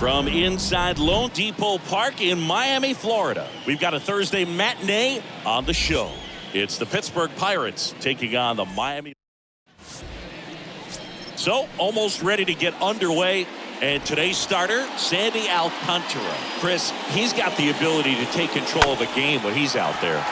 From inside Lone Depot Park in Miami, Florida, we've got a Thursday matinee on the show. It's the Pittsburgh Pirates taking on the Miami. So, almost ready to get underway. And today's starter, Sandy Alcantara. Chris, he's got the ability to take control of the game when he's out there.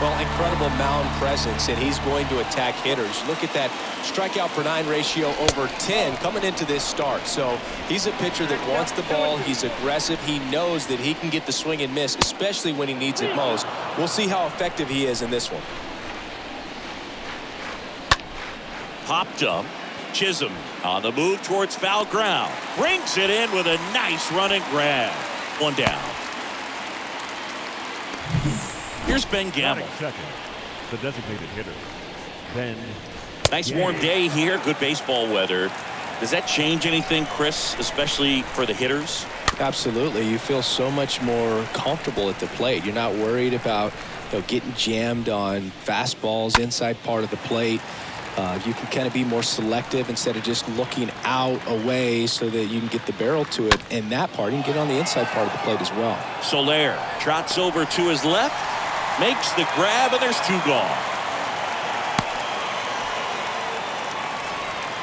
Well, incredible mound presence, and he's going to attack hitters. Look at that strikeout per 9 ratio over 10 coming into this start. So he's a pitcher that wants the ball. He's aggressive. He knows that he can get the swing and miss, especially when he needs it most. We'll see how effective he is in this one. Popped up. Chisholm on the move towards foul ground. Brings it in with a nice running grab. One down. Here's Ben Gamble. Second, the designated hitter, Ben. Nice warm day here. Good baseball weather. Does that change anything, Chris, especially for the hitters? Absolutely. You feel so much more comfortable at the plate. You're not worried about getting jammed on fastballs inside part of the plate. You can kind of be more selective instead of just looking out away so that you can get the barrel to it. And that part, you can get on the inside part of the plate as well. Soler trots over to his left, makes the grab, and there's 2 gone.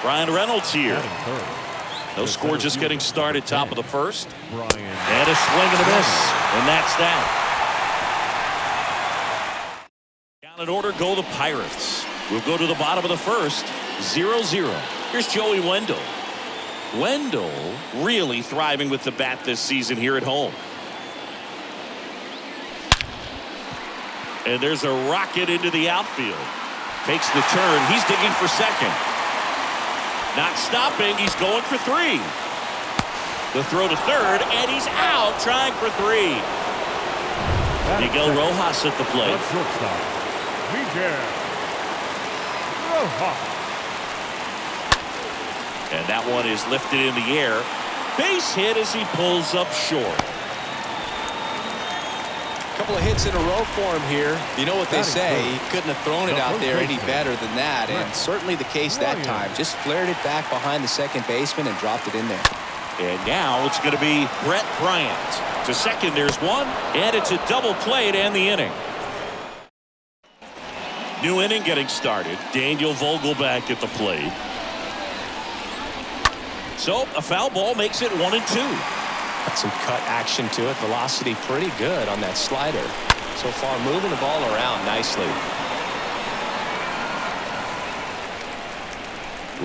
Brian Reynolds here. No score, just getting started, top of the first. And a swing and a miss. And that's that. Down in order go the Pirates. We'll go to the bottom of the first, 0-0. Here's Joey Wendell. Wendell really thriving with the bat this season here at home. And there's a rocket into the outfield. Takes the turn. He's digging for second. Not stopping. He's going for 3. The throw to third, and he's out trying for 3. Miguel Rojas at the plate. And that one is lifted in the air. Base hit as he pulls up short. A couple of hits in a row for him here. You know what they say, he couldn't have thrown it out there any better than that, and certainly the case that time. Just flared it back behind the second baseman and dropped it in there. And now it's going to be Brett Bryant. To second, there's 1, and it's a double play to end the inning. New inning getting started. Daniel Vogelback at the plate. So a foul ball makes it 1-2. Got some cut action to it. Velocity pretty good on that slider. So far moving the ball around nicely.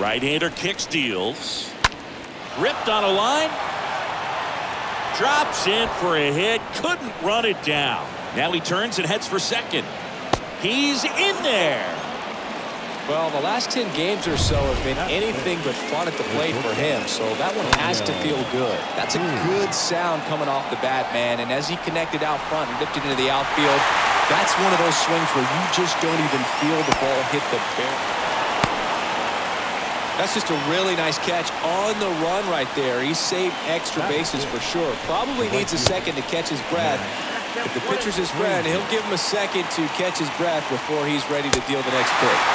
Right-hander kicks, deals. Ripped on a line. Drops in for a hit. Couldn't run it down. Now he turns and heads for second. He's in there. Well, the last 10 games or so have been anything but fun at the plate for him, so that one has to feel good. That's a good sound coming off the bat, man, and as he connected out front and lifted into the outfield, that's one of those swings where you just don't even feel the ball hit the barrel. That's just a really nice catch on the run right there. He saved extra bases for sure. Probably needs a second to catch his breath. If the pitcher's his friend, he'll give him a second to catch his breath before he's ready to deal the next pitch.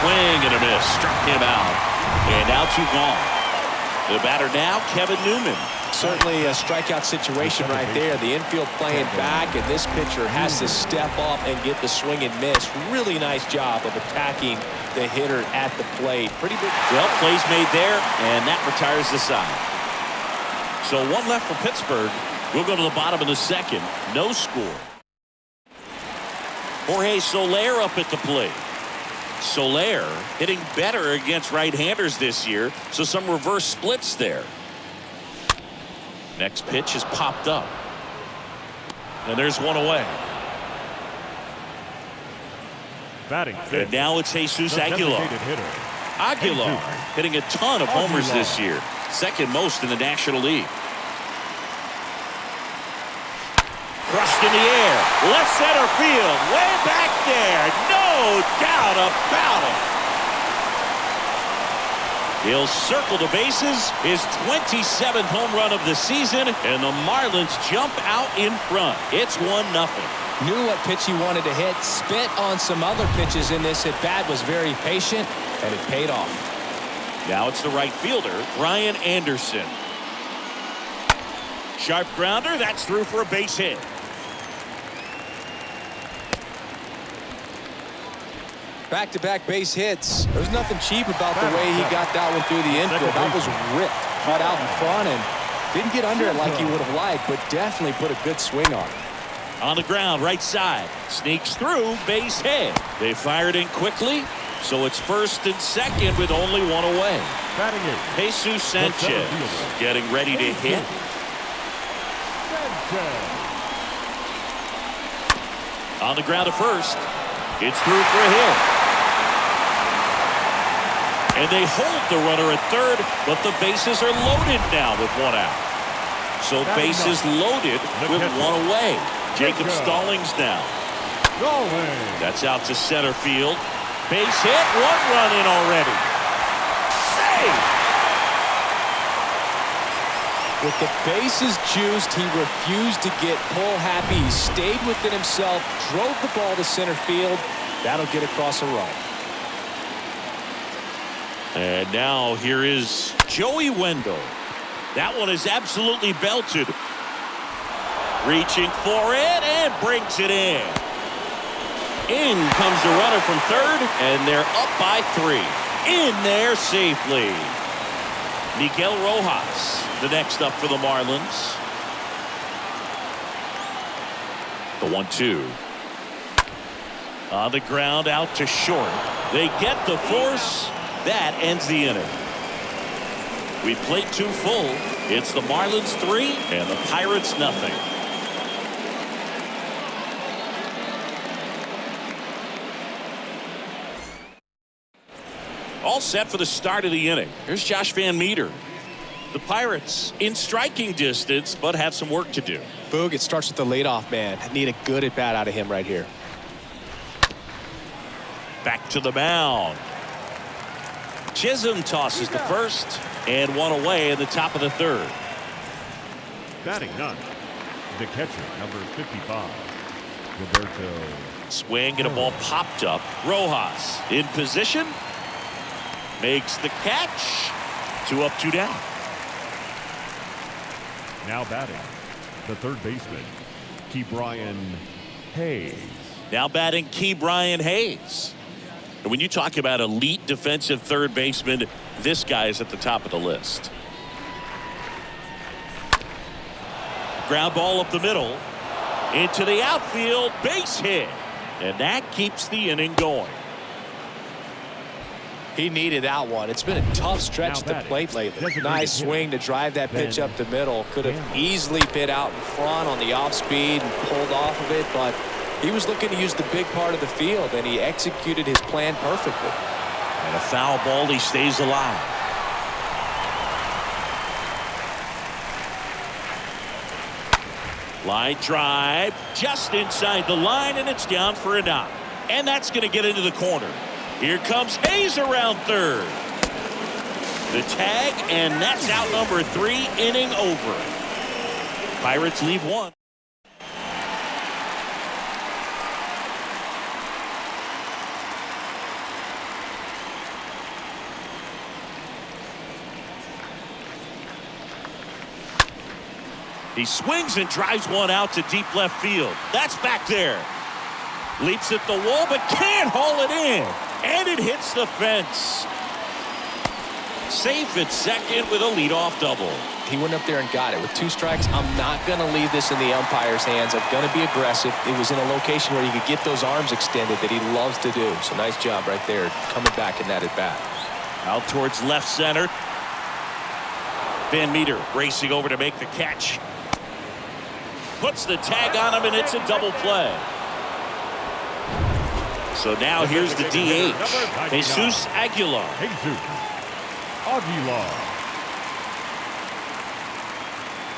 Swing and a miss. Struck him out. And now 2 gone. The batter now, Kevin Newman. Certainly a strikeout situation right there. The infield playing back, and this pitcher has to step up and get the swing and miss. Really nice job of attacking the hitter at the plate. Pretty big. Well, plays made there, and that retires the side. So 1 left for Pittsburgh. We'll go to the bottom of the second. No score. Jorge Soler up at the plate. Soler hitting better against right-handers this year, so some reverse splits there. Next pitch is popped up. And there's 1 away. Batting And now it's Jesus Aguilar. Aguilar hitting a ton of homers this year. Second most in the National League. Crushed in the air. Left center field. Way back there. No doubt about it. He'll circle the bases. His 27th home run of the season. And the Marlins jump out in front. It's 1-0. Knew what pitch he wanted to hit. Spit on some other pitches in this at bat. Was very patient. And it paid off. Now it's the right fielder, Brian Anderson. Sharp grounder. That's through for a base hit. Back-to-back base hits. There's nothing cheap about the way he got that one through the infield. That was ripped, cut out in front, and didn't get under it like he would have liked, but definitely put a good swing on it. On the ground, right side. Sneaks through, base hit. They fired in quickly, so it's first and second with only one away. Jesus Sanchez getting ready to hit. On the ground to first. It's through for a hit. And they hold the runner at third, but the bases are loaded now with one out. So bases loaded with one away. Jacob Stallings now. That's out to center field. Base hit, one run in already. Save! With the bases juiced, he refused to get pull happy. He stayed within himself, drove the ball to center field. That'll get across a run. And now here is Joey Wendell. That one is absolutely belted. Reaching for it and brings it in. In comes the runner from third, and they're up by 3. In there safely. Miguel Rojas, the next up for the Marlins. The 1-2. On the ground, out to short. They get the force. That ends the inning. We played 2 full. It's the Marlins 3 and the Pirates nothing. All set for the start of the inning. Here's Josh Van Meter. The Pirates in striking distance, but have some work to do. Boog, it starts with the leadoff man. I need a good at bat out of him right here. Back to the mound. Chisholm tosses the first, and one away in the top of the third. Batting none. The catcher, number 55, Roberto. Swing and a ball popped up. Rojas in position. Makes the catch. 2 up, 2 down. Now batting, the third baseman, Ke'Bryan Hayes. Now batting Ke'Bryan Hayes. And when you talk about elite defensive third baseman, this guy is at the top of the list. Ground ball up the middle. Into the outfield, base hit. And that keeps the inning going. He needed that one. It's been a tough stretch at the plate lately. Nice swing to drive that pitch up the middle. Could have easily bit out in front on the off speed and pulled off of it, but he was looking to use the big part of the field, and he executed his plan perfectly. And a foul ball, he stays alive. Line drive just inside the line, and it's down for a knock. And that's going to get into the corner. Here comes Hayes around third. The tag, and that's out number 3, inning over. Pirates lead 1. He swings and drives one out to deep left field. That's back there. Leaps at the wall, but can't haul it in. And it hits the fence. Safe at second with a leadoff double. He went up there and got it. With 2 strikes, I'm not going to leave this in the umpire's hands. I'm going to be aggressive. It was in a location where he could get those arms extended that he loves to do. So nice job right there, coming back in that at bat. Out towards left center. Van Meter racing over to make the catch. Puts the tag on him, and it's a double play. So now here's the DH, Jesus Aguilar. Jesus Aguilar.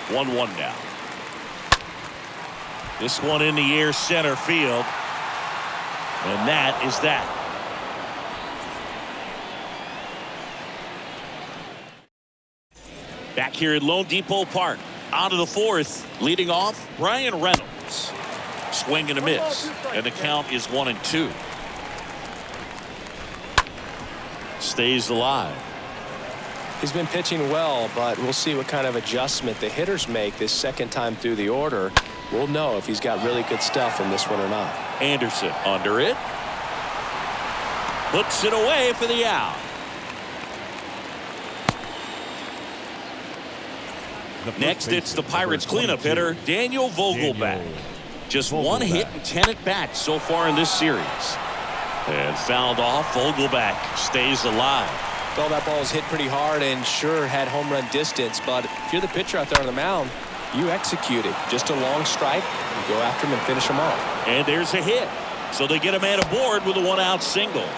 1-1 now. This one in the air center field. And that is that. Back here at Lone Depot Park. On to the 4th. Leading off, Brian Reynolds. Swing and a miss. And the count is 1-2. Stays alive. He's been pitching well, but we'll see what kind of adjustment the hitters make this second time through the order. We'll know if he's got really good stuff in this one or not. Anderson under it. Puts it away for the out. Next, it's the Pirates cleanup hitter, Daniel Vogelback. Just one hit and 10 at-bats so far in this series. And fouled off. Vogelback stays alive. Well, that ball was hit pretty hard and sure had home run distance, but if you're the pitcher out there on the mound, you execute it. Just a long strike, you go after him and finish him off. And there's a hit. So they get a man aboard with a one-out single.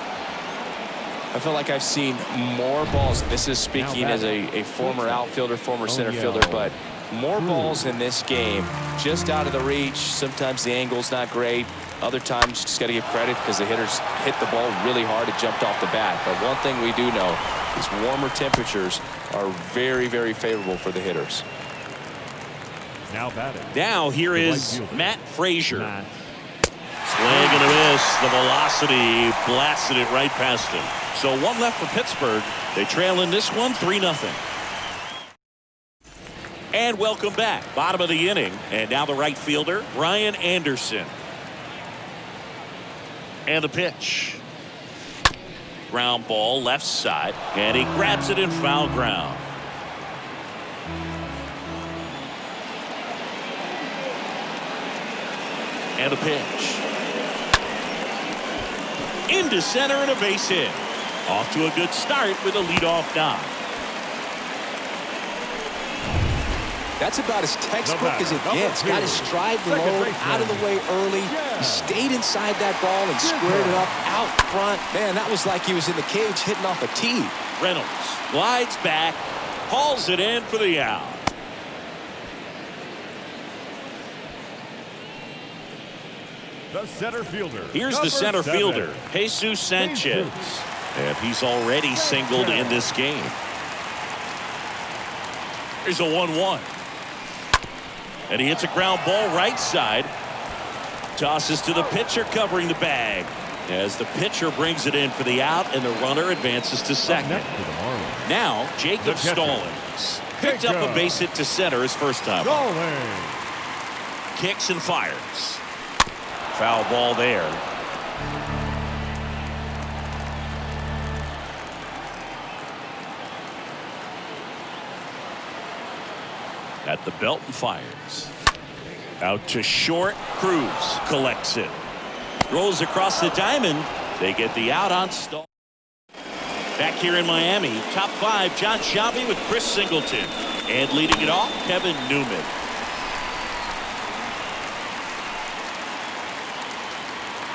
I feel like I've seen more balls. This is speaking as a former outfielder, former center fielder, but more balls in this game just out of the reach. Sometimes the angle's not great. Other times, just got to give credit because the hitters hit the ball really hard. It jumped off the bat. But one thing we do know is warmer temperatures are very, very favorable for the hitters. Now batting. Now here is fielder, Matt Frazier. Matt. Swing and a miss. The velocity blasted it right past him. So one left for Pittsburgh. They trail in this one 3-0. And welcome back. Bottom of the inning. And now the right fielder, Brian Anderson. And the pitch. Ground ball left side. And he grabs it in foul ground. And the pitch. Into center and a base hit. Off to a good start with a leadoff knock. That's about as textbook as it gets. Got his stride low, out of the way early. He stayed inside that ball and squared it up out front. Man, that was like he was in the cage hitting off a tee. Reynolds glides back, hauls it in for the out. The center fielder. Here's the center fielder, Jesus Sanchez. And he's already singled in this game. Here's a 1-1. And he hits a ground ball right side. Tosses to the pitcher covering the bag. As the pitcher brings it in for the out and the runner advances to second. Now Jacob Stallings picked up a base hit to center his first time. Kicks and fires. Foul ball there. At the belt and fires. Out to short. Cruz collects it. Rolls across the diamond. They get the out on Stall. Back here in Miami, top 5, John Shelby with Chris Singleton. And leading it off, Kevin Newman.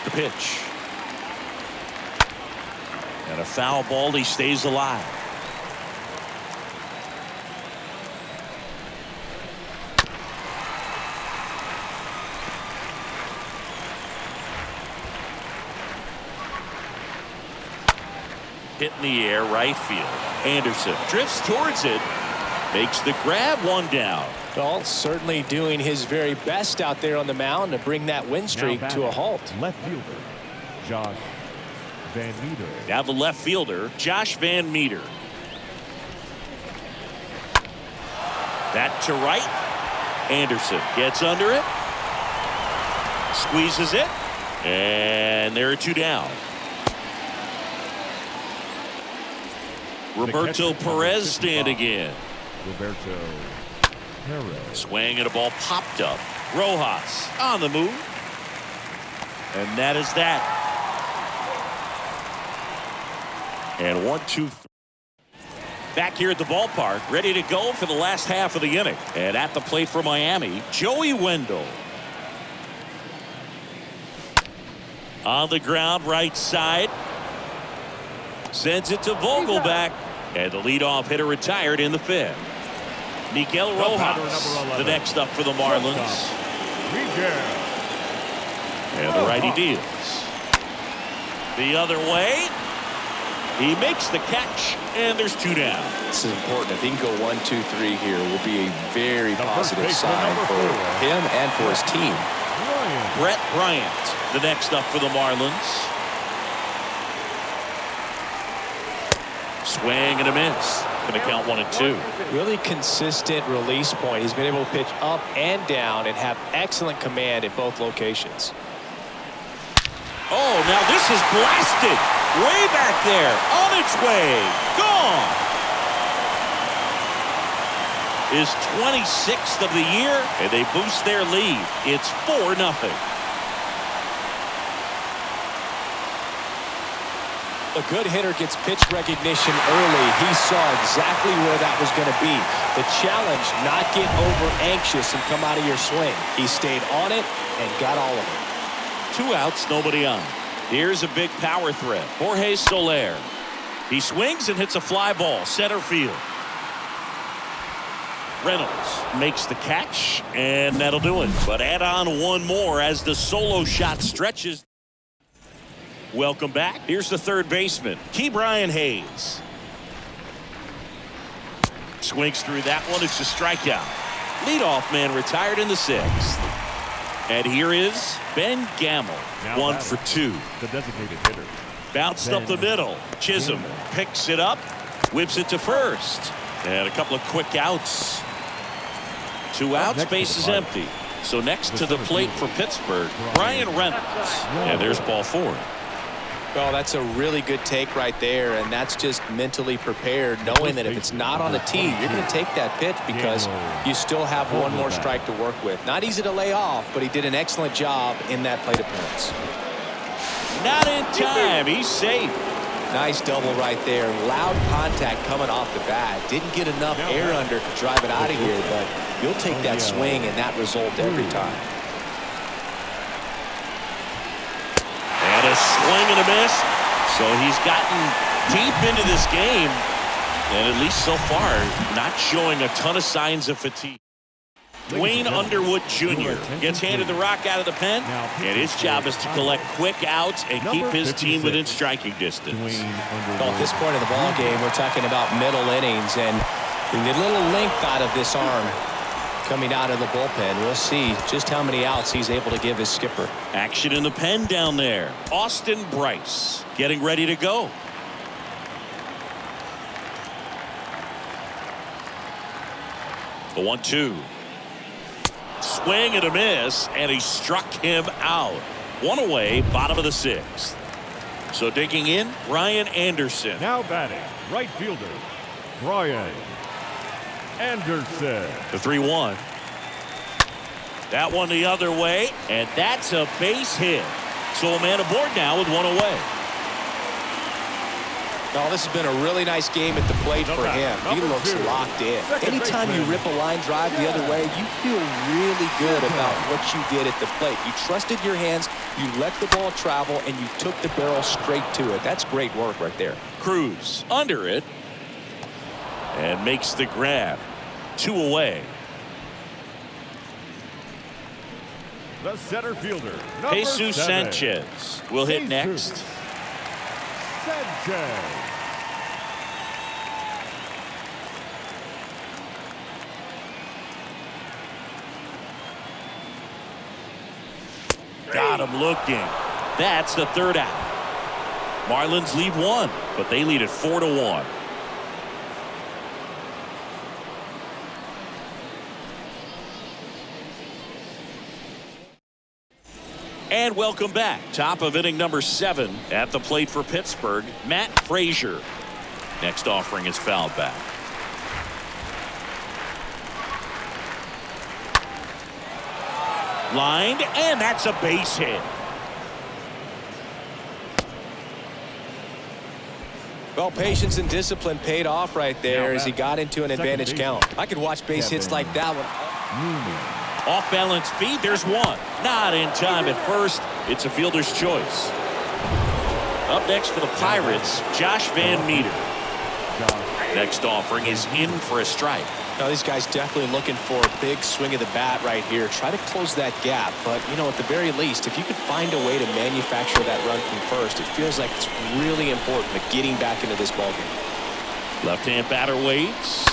The pitch. And a foul ball. He stays alive. Hit in the air, right field. Anderson drifts towards it. Makes the grab, one down. Well, certainly doing his very best out there on the mound to bring that win streak to a halt. Left fielder, Josh Van Meter. Now the left fielder, Josh Van Meter. That to right. Anderson gets under it. Squeezes it. And there are 2 down. Roberto Perez standing in. Roberto Perez. Swing and a ball popped up. Rojas on the move. And that is that. And 1-2-3. Back here at the ballpark, ready to go for the last half of the inning. And at the plate for Miami, Joey Wendell. On the ground, right side. Sends it to Vogelback. And the leadoff hitter retired in the 5th. Miguel Rojas, the next up for the Marlins. And the righty deals. The other way. He makes the catch, and there's 2 down. This is important. If he can go 1-2-3 here, will be a very positive sign for him and for his team. Brett Bryant, the next up for the Marlins. Swing and a miss. Going to count 1-2. Really consistent release point. He's been able to pitch up and down and have excellent command in both locations. Oh, now this is blasted. Way back there. On its way. Gone. His 26th of the year, and they boost their lead. It's 4-0. A good hitter gets pitch recognition early. He saw exactly where that was going to be. The challenge, not get over anxious and come out of your swing. He stayed on it and got all of it. 2 outs, nobody on. Here's a big power threat. Jorge Soler. He swings and hits a fly ball. Center field. Reynolds makes the catch, and that'll do it. But add on one more as the solo shot stretches. Welcome back. Here's the third baseman, Ke'Bryan Hayes. Swings through that one. It's a strikeout. Leadoff man retired in the 6th. And here is Ben Gamel. Now 1 for 2. The designated hitter. Bounced up the middle. Chisholm picks it up, whips it to first. And a couple of quick outs. 2 outs, base is empty. So next to the plate for Pittsburgh, Bryan Reynolds. And there's ball 4. Well, that's a really good take right there, and that's just mentally prepared, knowing that if it's not on the tee, you're going to take that pitch because you still have one more strike to work with. Not easy to lay off, but he did an excellent job in that plate appearance. Not in time. He's safe. Nice double right there. Loud contact coming off the bat. Didn't get enough air under to drive it out of here, but you'll take that swing and that result every time. And a swing and a miss. So he's gotten deep into this game. And at least so far, not showing a ton of signs of fatigue. Wayne Underwood Jr. gets handed the rock out of the pen. And his job is to collect quick outs and keep his team within striking distance. Well, at this point in the ball game, we're talking about middle innings. And the little length out of this arm coming out of the bullpen. We'll see just how many outs he's able to give his skipper. Action in the pen down there. Austin Bryce getting ready to go. The 1-2. Swing and a miss, and he struck him out. 1 away, bottom of the 6th. So digging in, Ryan Anderson. Now batting, right fielder, Ryan Anderson. The 3-1. That one the other way, and that's a base hit. So a man aboard now with 1 away. Well, this has been a really nice game at the plate for him. He looks locked in. Anytime you rip a line drive the other way, you feel really good about what you did at the plate. You trusted your hands, you let the ball travel, and you took the barrel straight to it. That's great work right there. Cruz under it and makes the grab. 2 away. The center fielder, Jesus 7. Sanchez will hit next. Sanchez. Got him looking. That's the 3rd out. Marlins lead 1, but they lead it 4-1. And welcome back. Top of inning number 7 at the plate for Pittsburgh, Matt Frazier. Next offering is fouled back. Lined, and that's a base hit. Well, patience and discipline paid off right there as he got into an advantage count. I could watch base hits like that one. Off balance feed, there's 1. Not in time at first. It's a fielder's choice. Up next for the Pirates, Josh Van Meter. Next offering is in for a strike. Now, these guys definitely looking for a big swing of the bat right here. Try to close that gap. But, you know, at the very least, if you could find a way to manufacture that run from first, it feels like it's really important to getting back into this ballgame. Left-hand batter waits.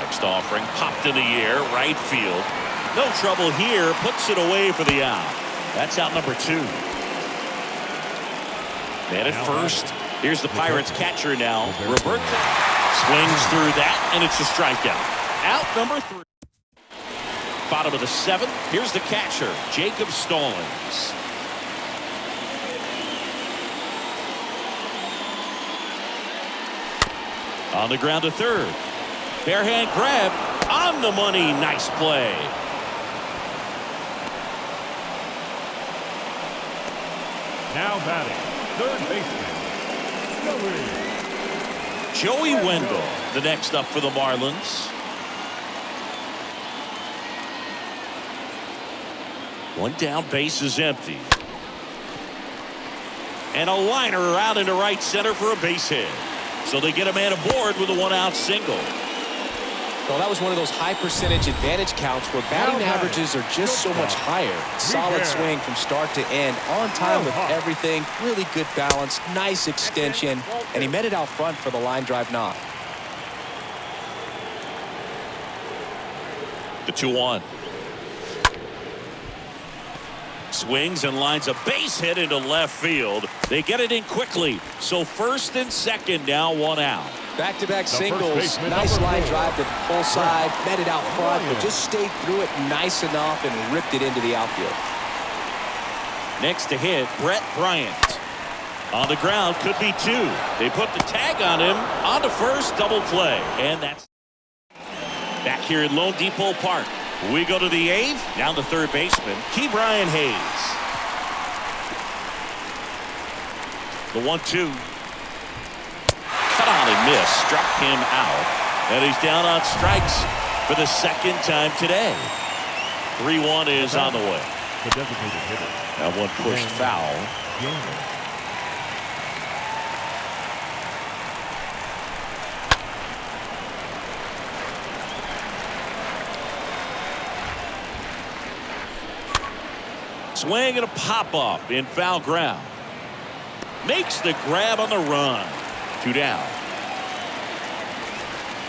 Next offering popped in the air, right field. No trouble here. Puts it away for the out. That's out number 2. Man at first. Here's the Pirates catcher now, Roberto. Swings through that, and it's a strikeout. Out number 3. Bottom of the 7th. Here's the catcher, Jacob Stallings. On the ground to third. Bare hand grab on the money. Nice play. Now batting, third baseman, Joey Wendell, the next up for the Marlins. One down, base is empty. And a liner out into right center for a base hit. So they get a man aboard with a 1-out single. Well, that was one of those high percentage advantage counts where batting averages are just so much higher. Solid swing from start to end, on time with everything, really good balance, nice extension, and he met it out front for the line drive knock. The 2-1. Swings and lines a base hit into left field. They get it in quickly. So first and second, now 1 out. Back-to-back singles, nice line drive to the full side, met it out front, but just stayed through it nice enough and ripped it into the outfield. Next to hit, Brett Bryant. On the ground, could be 2. They put the tag on him, on to first, double play. And that's back here at Lone Depot Park. We go to the 8th, down to third baseman, Ke'Bryan Hayes. The 1-2. Cut on and miss, struck him out. And he's down on strikes for the second time today. 3-1 is on the way. the designated hitter. That one pushed foul. Swing and a pop-up in foul ground. Makes the grab on the run. 2 down.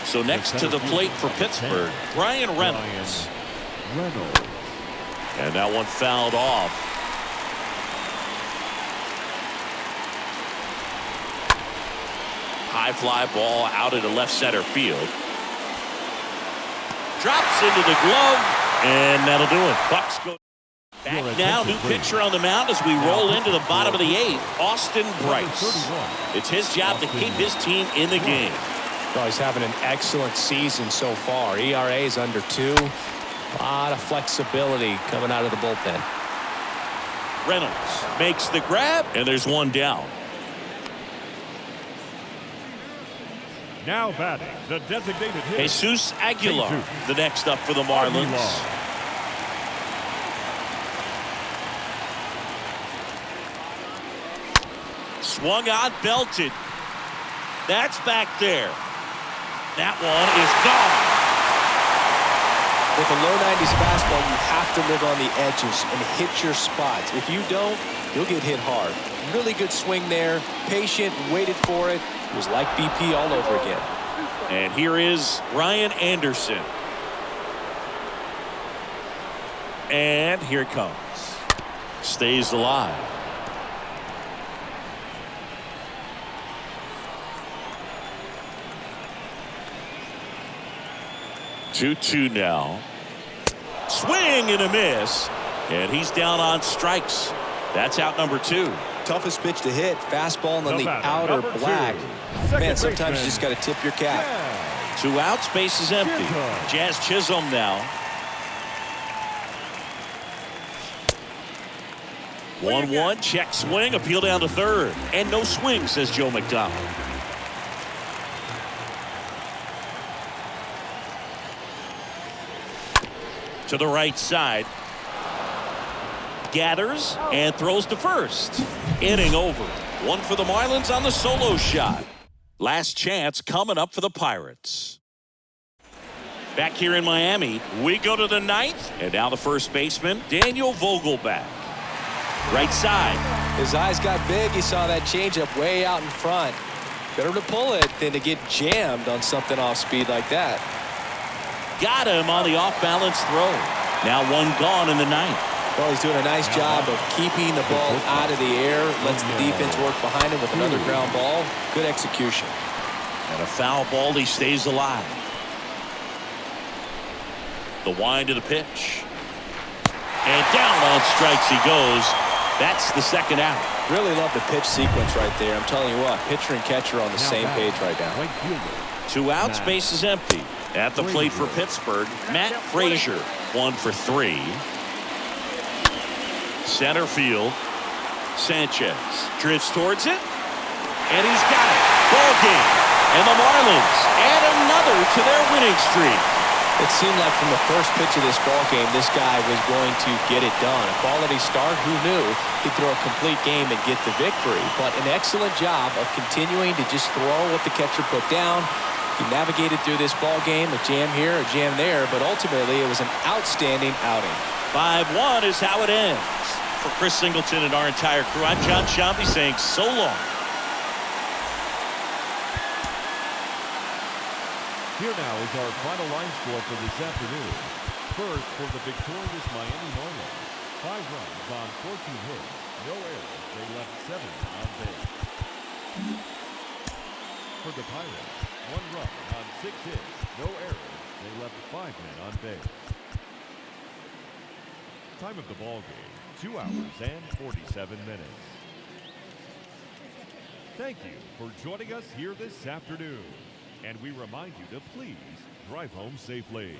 So next to the plate for Pittsburgh, Brian Reynolds. And that one fouled off. High fly ball out into left center field. Drops into the glove, and that'll do it. Bucks go back now. New pitcher on the mound as we roll into the bottom of the 8th. Austin Bryce. It's his job to keep his team in the game. Well, he's having an excellent season so far. ERA is under 2. A lot of flexibility coming out of the bullpen. Reynolds makes the grab, and there's one down. Now batting, the designated hitter. Jesus Aguilar, the next up for the Marlins. Swung on, belted. That's back there. That one is gone. With a low 90s fastball, you have to live on the edges and hit your spots. If you don't, you'll get hit hard. Really good swing there. Patient, waited for it. It was like BP all over again. And here is Ryan Anderson. And here it comes. Stays alive. Two now. Swing and a miss. And he's down on strikes. That's out number 2. Toughest pitch to hit. Fastball on the outer black. Man, sometimes you just got to tip your cap. 2 outs, base is empty. Jazz Chisholm now. 1-1, check swing, appeal down to third. And no swing, says Joe McDonald. To the right side. Gathers and throws to first. Inning over. 1 for the Marlins on the solo shot. Last chance coming up for the Pirates. Back here in Miami, we go to the 9th. And now the first baseman, Daniel Vogelbach. Right side. His eyes got big. He saw that changeup way out in front. Better to pull it than to get jammed on something off speed like that. Got him on the off-balance throw. Now 1 gone in the 9th. Well, he's doing a nice job of keeping the ball out of the air. Lets the defense work behind him with another ground ball. Good execution. And a foul ball, he stays alive. The wind of the pitch. And down on strikes he goes. That's the second out. Really love the pitch sequence right there. I'm telling you what, pitcher and catcher on the same page right now. Right fielder. 2 outs, base is empty. At the plate for Pittsburgh, Matt Frazier, 1 for 3. Center field. Sanchez drifts towards it. And he's got it. Ball game. And the Marlins add another to their winning streak. It seemed like from the first pitch of this ball game, this guy was going to get it done. A quality start, who knew he'd throw a complete game and get the victory. But an excellent job of continuing to just throw what the catcher put down. He navigated through this ball game, a jam here, a jam there, but ultimately it was an outstanding outing. 5-1 is how it ends. For Chris Singleton and our entire crew, I'm John Sciambi saying so long. Here now is our final line score for this afternoon. First, for the victorious Miami Marlins, 5 runs on 14 hits, no errors. They left 7 on base. For the Pirates, 1 run on 6 hits, no errors. They left 5 men on base. Time of the ball game, 2 hours and 47 minutes. Thank you for joining us here this afternoon. And we remind you to please drive home safely.